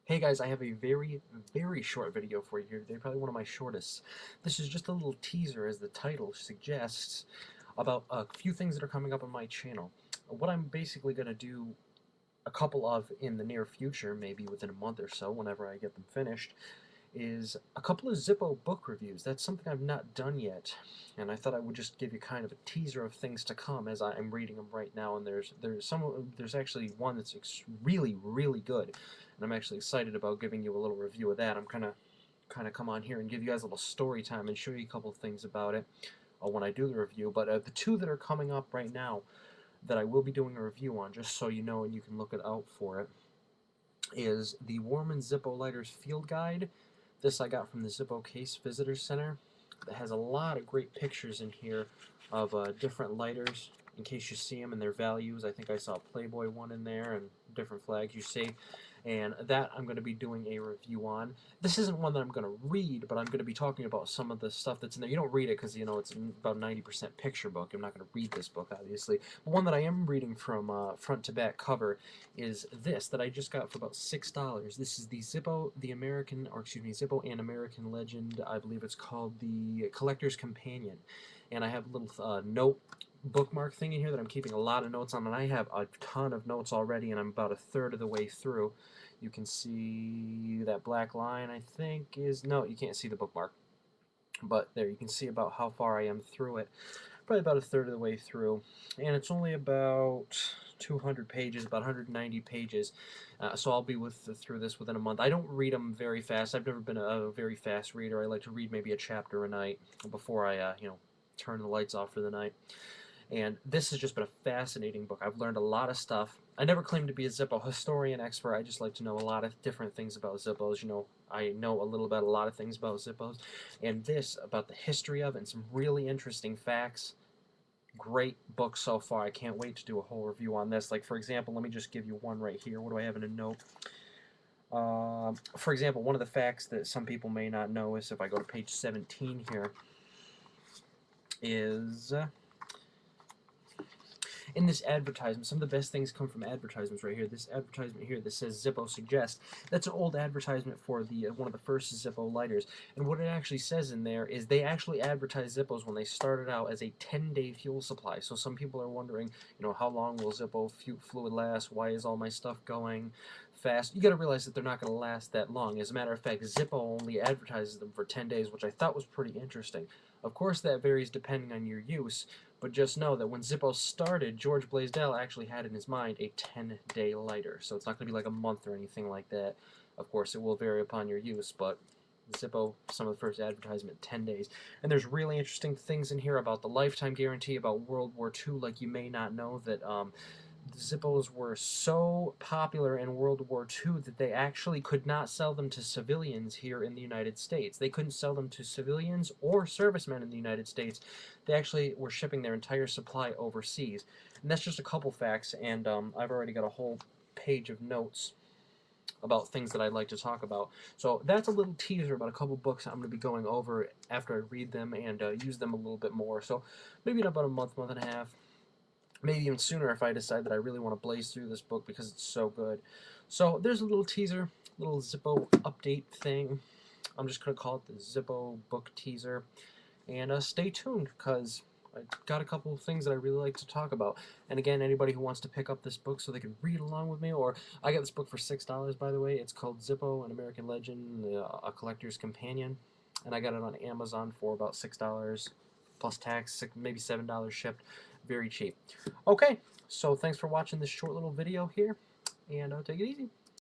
Hey guys, I have a very short video for you here today, probably one of my shortest. This is just a little teaser, as the title suggests, about a few things that are coming up on my channel. What I'm basically going to do a couple of in the near future, maybe within a month or so, whenever I get them finished, is a couple of Zippo book reviews. That's something I've not done yet, and I thought I would just give you kind of a teaser of things to come as I'm reading them right now. And there's actually one that's really good, and I'm actually excited about giving you a little review of that. I'm kind of come on here and give you guys a little story time and show you a couple of things about it when I do the review. But the two that are coming up right now that I will be doing a review on, just so you know and you can look it out for it, is the Warman Zippo Lighters Field Guide. This I got from the Zippo Case Visitor Center. It has a lot of great pictures in here of different lighters, in case you see them and their values. I think I saw a Playboy one in there and different flags you see. And that I'm going to be doing a review on. This isn't one that I'm going to read, but I'm going to be talking about some of the stuff that's in there. You don't read it because, you know, it's about 90% picture book. I'm not going to read this book, obviously. But one that I am reading from front to back cover is this that I just got for about $6. This is the Zippo, Zippo and American Legend. I believe it's called the Collector's Companion. And I have a little note bookmark thing in here that I'm keeping a lot of notes on, and I have a ton of notes already, and I'm about a third of the way through. You can see that black line, I think, is... No, you can't see the bookmark. But there, you can see about how far I am through it. Probably about a third of the way through. And it's only about 200 pages, about 190 pages. So I'll be through this within a month. I don't read them very fast. I've never been a very fast reader. I like to read maybe a chapter a night before I, turn the lights off for the night. And this has just been a fascinating book. I've learned a lot of stuff. I never claimed to be a Zippo historian expert. I just like to know a lot of different things about Zippos. You know, I know a little about a lot of things about Zippos. And this, about the history of it, and some really interesting facts. Great book so far. I can't wait to do a whole review on this. Like, for example, let me just give you one right here. What do I have in a note? For example, one of the facts that some people may not know is, if I go to page 17 here, is... in this advertisement, some of the best things come from advertisements right here. This advertisement here that says Zippo Suggest, that's an old advertisement for the one of the first Zippo lighters. And what it actually says in there is they actually advertised Zippos when they started out as a 10-day fuel supply. So some people are wondering, you know, how long will Zippo fluid last? Why is all my stuff going fast? You got to realize that they're not going to last that long. As a matter of fact, Zippo only advertises them for 10 days, which I thought was pretty interesting. Of course, that varies depending on your use, but just know that when Zippo started, George Blaisdell actually had in his mind a 10-day lighter. So it's not going to be like a month or anything like that. Of course, it will vary upon your use, but Zippo, some of the first advertisement, 10 days. And there's really interesting things in here about the lifetime guarantee, about World War II. Like, you may not know that Zippos were so popular in World War II that they actually could not sell them to civilians here in the United States. They couldn't sell them to civilians or servicemen in the United States. They actually were shipping their entire supply overseas. And that's just a couple facts, and I've already got a whole page of notes about things that I'd like to talk about. So that's a little teaser about a couple books I'm going to be going over after I read them and use them a little bit more. So maybe in about a month, month and a half, maybe even sooner if I decide that I really want to blaze through this book because it's so good. So there's a little teaser, little Zippo update thing. I'm just going to call it the Zippo book teaser. And stay tuned, because I got a couple of things that I really like to talk about. And again, anybody who wants to pick up this book so they can read along with me, or I got this book for $6, by the way. It's called Zippo, an American Legend, a Collector's Companion. And I got it on Amazon for about $6 plus tax, maybe $7 shipped. Very cheap. Okay, so thanks for watching this short little video here, and take it easy.